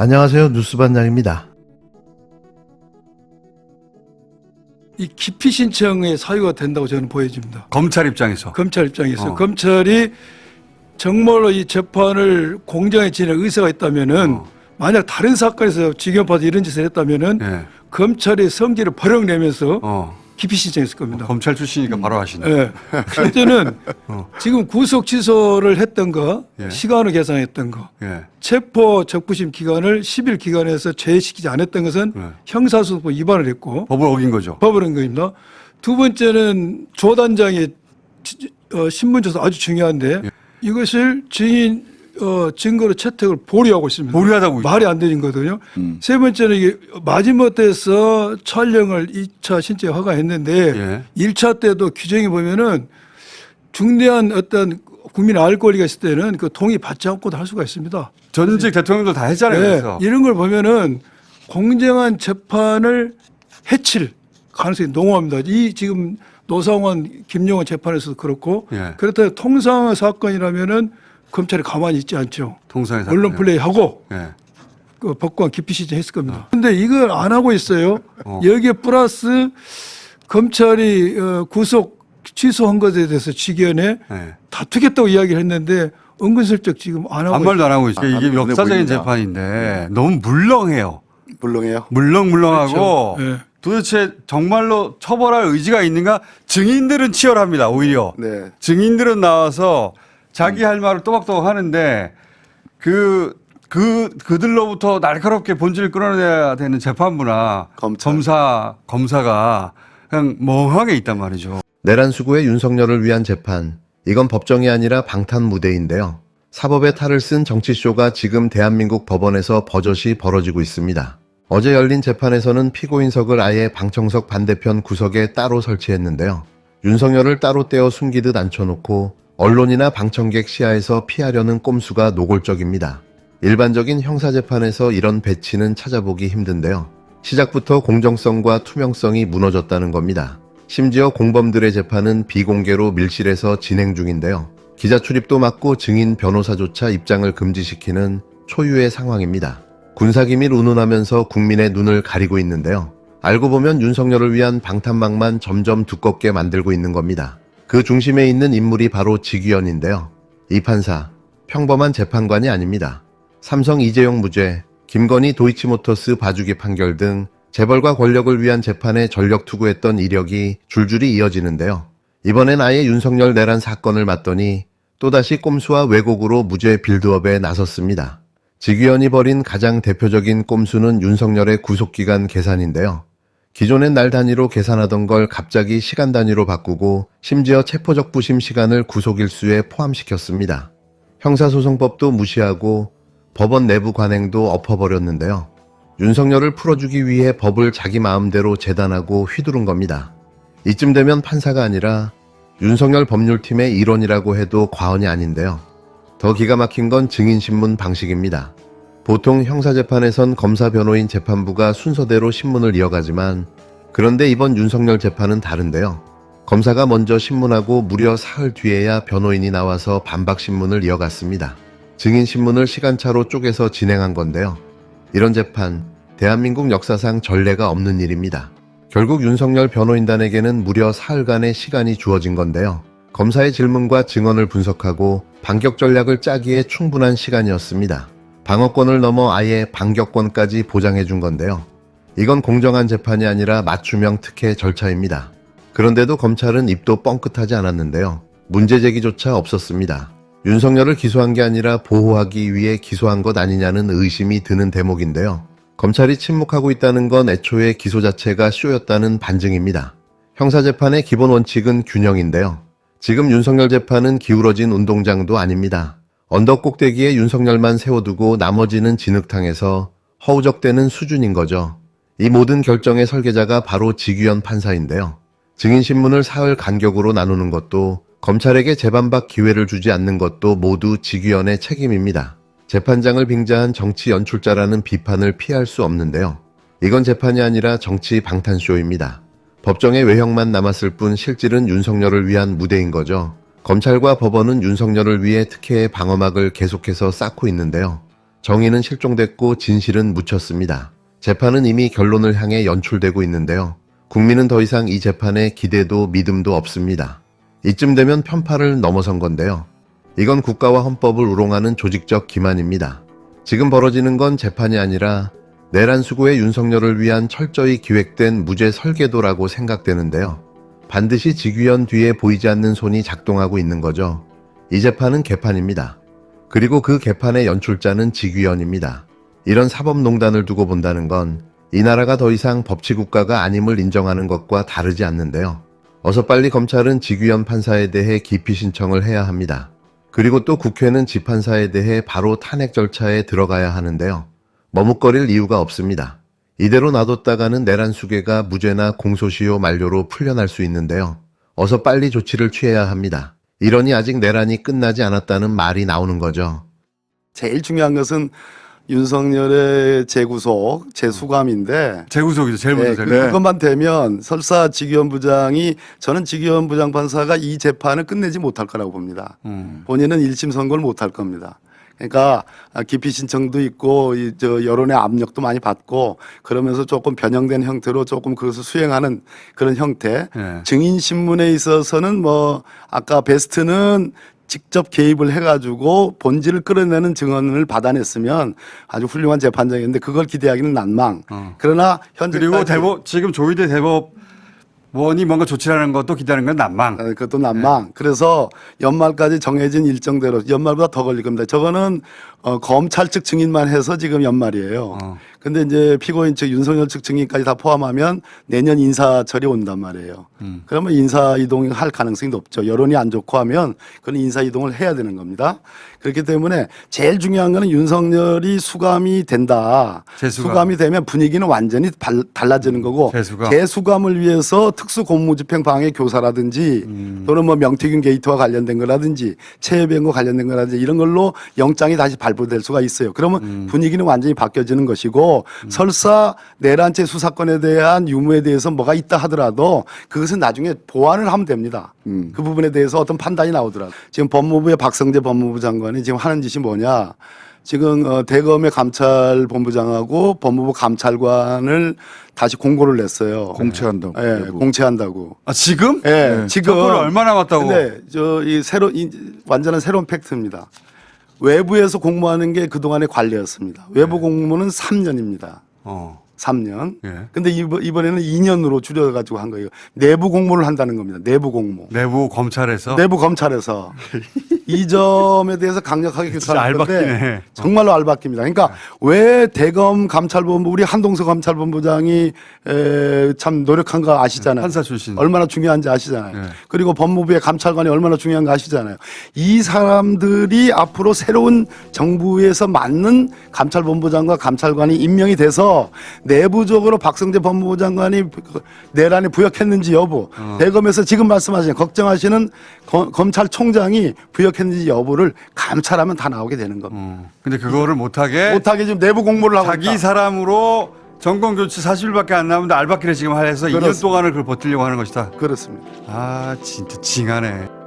안녕하세요. 뉴스반장입니다. 이 기피 신청의 사유가 된다고 저는 보여집니다. 검찰 입장에서. 검찰 입장에서 검찰이 정말로 이 재판을 공정하게 진행할 의사가 있다면은 만약 다른 사건에서 징역받아 이런 짓을 했다면은 예. 검찰이 성질을 버럭 내면서 기피 신청했을 겁니다. 검찰 출신이니까 바로 하시네. 예. 첫째는 지금 구속 취소를 했던 거, 예. 시간을 계산했던 거, 예. 체포 적부심 기간을 10일 기간에서 제외시키지 않았던 것은 예. 형사소송법 위반을 했고 법을 어긴 거죠. 법을 한 겁니다. 두 번째는 조 단장의 신문 조사 아주 중요한데 예. 이것을 증인 증거로 채택을 보류하고 있습니다. 보류하다고 말이 안 되는 거거든요. 세 번째는 이게 마지못해서 촬영을 2차 신청 허가했는데 예. 1차 때도 규정에 보면은 중대한 어떤 국민 알 권리가 있을 때는 그 동의 받지 않고도 할 수가 있습니다. 전직 대통령도 다 했잖아요. 네, 그래서. 이런 걸 보면은 공정한 재판을 해칠 가능성이 농후합니다. 이 지금 노상원, 김용원 재판에서도 그렇고 예. 그렇다면 통상의 사건이라면은 검찰이 가만히 있지 않죠. 통상의 사건. 언론 플레이하고 예. 그 법관 기피 신청했을 겁니다. 그런데 이걸 안 하고 있어요. 어. 여기에 플러스 검찰이 구속 취소한 것에 대해서 직위원회 예. 다투겠다고 이야기를 했는데 은근슬쩍 지금 안 하고 아무 말도 안 하고 있어요. 이게 눈에 역사적인 보입니다. 재판인데 너무 물렁해요. 물렁해요. 물렁물렁하고 그렇죠. 예. 도대체 정말로 처벌할 의지가 있는가? 증인들은 치열합니다. 오히려. 네. 증인들은 나와서 자기 할 말을 또박또박 하는데 그들로부터 날카롭게 본질을 끌어내야 되는 재판부나 검찰. 검사가 그냥 멍하게 있단 말이죠. 내란 수구의 윤석열을 위한 재판. 이건 법정이 아니라 방탄 무대인데요. 사법의 탈을 쓴 정치쇼가 지금 대한민국 법원에서 버젓이 벌어지고 있습니다. 어제 열린 재판에서는 피고인석을 아예 방청석 반대편 구석에 따로 설치했는데요. 윤석열을 따로 떼어 숨기듯 앉혀놓고 언론이나 방청객 시야에서 피하려는 꼼수가 노골적입니다. 일반적인 형사재판에서 이런 배치는 찾아보기 힘든데요. 시작부터 공정성과 투명성이 무너졌다는 겁니다. 심지어 공범들의 재판은 비공개로 밀실에서 진행 중인데요. 기자 출입도 막고 증인 변호사조차 입장을 금지시키는 초유의 상황입니다. 군사기밀 운운하면서 국민의 눈을 가리고 있는데요. 알고 보면 윤석열을 위한 방탄막만 점점 두껍게 만들고 있는 겁니다. 그 중심에 있는 인물이 바로 직위원인데요. 이 판사, 평범한 재판관이 아닙니다. 삼성 이재용 무죄, 김건희 도이치모터스 봐주기 판결 등 재벌과 권력을 위한 재판에 전력 투구했던 이력이 줄줄이 이어지는데요. 이번엔 아예 윤석열 내란 사건을 맡더니 또다시 꼼수와 왜곡으로 무죄 빌드업에 나섰습니다. 직위원이 벌인 가장 대표적인 꼼수는 윤석열의 구속기간 계산인데요. 기존엔 날 단위로 계산하던 걸 갑자기 시간 단위로 바꾸고 심지어 체포적부심 시간을 구속일수에 포함시켰습니다. 형사소송법도 무시하고 법원 내부 관행도 엎어버렸는데요. 윤석열을 풀어주기 위해 법을 자기 마음대로 재단하고 휘두른 겁니다. 이쯤 되면 판사가 아니라 윤석열 법률팀의 일원이라고 해도 과언이 아닌데요. 더 기가 막힌 건 증인신문 방식입니다. 보통 형사재판에선 검사 변호인 재판부가 순서대로 신문을 이어가지만 그런데 이번 윤석열 재판은 다른데요. 검사가 먼저 신문하고 무려 사흘 뒤에야 변호인이 나와서 반박신문을 이어갔습니다. 증인신문을 시간차로 쪼개서 진행한 건데요. 이런 재판, 대한민국 역사상 전례가 없는 일입니다. 결국 윤석열 변호인단에게는 무려 사흘간의 시간이 주어진 건데요. 검사의 질문과 증언을 분석하고 반격 전략을 짜기에 충분한 시간이었습니다. 방어권을 넘어 아예 반격권까지 보장해 준 건데요. 이건 공정한 재판이 아니라 맞춤형 특혜 절차입니다. 그런데도 검찰은 입도 뻥끗하지 않았는데요. 문제 제기조차 없었습니다. 윤석열을 기소한 게 아니라 보호하기 위해 기소한 것 아니냐는 의심이 드는 대목인데요. 검찰이 침묵하고 있다는 건 애초에 기소 자체가 쇼였다는 반증입니다. 형사재판의 기본 원칙은 균형인데요. 지금 윤석열 재판은 기울어진 운동장도 아닙니다. 언덕 꼭대기에 윤석열만 세워두고 나머지는 진흙탕에서 허우적대는 수준인 거죠. 이 모든 결정의 설계자가 바로 직위원 판사인데요. 증인신문을 사흘 간격으로 나누는 것도 검찰에게 재반박 기회를 주지 않는 것도 모두 직위원의 책임입니다. 재판장을 빙자한 정치 연출자라는 비판을 피할 수 없는데요. 이건 재판이 아니라 정치 방탄쇼입니다. 법정의 외형만 남았을 뿐 실질은 윤석열을 위한 무대인 거죠. 검찰과 법원은 윤석열을 위해 특혜의 방어막을 계속해서 쌓고 있는데요. 정의는 실종됐고 진실은 묻혔습니다. 재판은 이미 결론을 향해 연출되고 있는데요. 국민은 더 이상 이 재판에 기대도 믿음도 없습니다. 이쯤 되면 편파를 넘어선 건데요. 이건 국가와 헌법을 우롱하는 조직적 기만입니다. 지금 벌어지는 건 재판이 아니라 내란 수구의 윤석열을 위한 철저히 기획된 무죄 설계도라고 생각되는데요. 반드시 직위원 뒤에 보이지 않는 손이 작동하고 있는 거죠. 이 재판은 개판입니다. 그리고 그 개판의 연출자는 직위원입니다. 이런 사법농단을 두고 본다는 건 이 나라가 더 이상 법치국가가 아님을 인정하는 것과 다르지 않는데요. 어서 빨리 검찰은 직위원 판사에 대해 기피 신청을 해야 합니다. 그리고 또 국회는 지판사에 대해 바로 탄핵 절차에 들어가야 하는데요. 머뭇거릴 이유가 없습니다. 이대로 놔뒀다가는 내란 수괴가 무죄나 공소시효 만료로 풀려날 수 있는데요. 어서 빨리 조치를 취해야 합니다. 이러니 아직 내란이 끝나지 않았다는 말이 나오는 거죠. 제일 중요한 것은 윤석열의 재구속, 재수감인데 재구속이죠. 제일 먼저. 그것만 되면 설사 직위원 부장이 저는 직위원 부장 판사가 이 재판을 끝내지 못할 거라고 봅니다. 본인은 1심 선고를 못할 겁니다. 그러니까 기피 신청도 있고 여론의 압력도 많이 받고 그러면서 조금 변형된 형태로 조금 그것을 수행하는 그런 형태. 네. 증인 신문에 있어서는 뭐 아까 베스트는 직접 개입을 해가지고 본질을 끌어내는 증언을 받아냈으면 아주 훌륭한 재판장이었는데 그걸 기대하기는 난망. 그러나 현재 그리고 지금 조희대 대법원이 뭔가 조치하는 것도 기다리는 건 난망. 그것도 난망. 그래서 연말까지 정해진 일정대로 연말보다 더 걸릴 겁니다. 저거는 검찰 측 증인만 해서 지금 연말이에요. 근데 이제 피고인 측 윤석열 측 증인까지 다 포함하면 내년 인사철이 온단 말이에요. 그러면 인사 이동을 할 가능성이 높죠. 여론이 안 좋고 하면 그건 인사 이동을 해야 되는 겁니다. 그렇기 때문에 제일 중요한 거는 윤석열이 수감이 된다. 수감이 되면 분위기는 완전히 달라지는 거고 재수감을 위해서 특수공무집행 방해 교사라든지 또는 뭐 명태균 게이트와 관련된 거라든지 최혜병과 관련된 거라든지 이런 걸로 영장이 다시 발부될 수가 있어요. 그러면 분위기는 완전히 바뀌어지는 것이고 설사 내란죄 수사건에 대한 유무에 대해서 뭐가 있다 하더라도 그것은 나중에 보완을 하면 됩니다. 그 부분에 대해서 어떤 판단이 나오더라도 지금 법무부의 박성재 법무부 장관이 지금 하는 짓이 뭐냐. 지금 대검의 감찰본부장하고 법무부 감찰관을 다시 공고를 냈어요. 공채한다고. 예, 공채한다고. 아, 지금? 예, 지금. 그걸 얼마나 남았다고? 근데 완전한 새로운 팩트입니다. 외부에서 공모하는 게 그동안의 관례였습니다. 외부 공모는 3년입니다. 3년. 예. 근데 이번에는 2년으로 줄여가지고 한 거예요. 내부 공모를 한다는 겁니다. 내부 공모. 내부 검찰에서? 내부 검찰에서. 이 점에 대해서 강력하게 규탄할 건데 알박기네. 정말로 알박기입니다. 그러니까 왜 대검 감찰본부 우리 한동석 감찰본부장이 참 노력한 거 아시잖아요. 판사 출신. 얼마나 중요한지 아시잖아요. 네. 그리고 법무부의 감찰관이 얼마나 중요한 거 아시잖아요. 이 사람들이 앞으로 새로운 정부에서 맞는 감찰본부장과 감찰관이 임명이 돼서 내부적으로 박성재 법무부 장관이 내란에 부역했는지 여부, 대검에서 지금 말씀하시는 걱정하시는 검찰총장이 부역했는지 여부를 감찰하면 다 나오게 되는 겁니다. 근데 그거를 못하게 지금 내부 공모를 하고 자기 있다. 사람으로 정권 교체 40일밖에 안 남았는데 알박기를 지금 해서 2년 동안을 그걸 버티려고 하는 것이다. 그렇습니다. 아 진짜 징하네.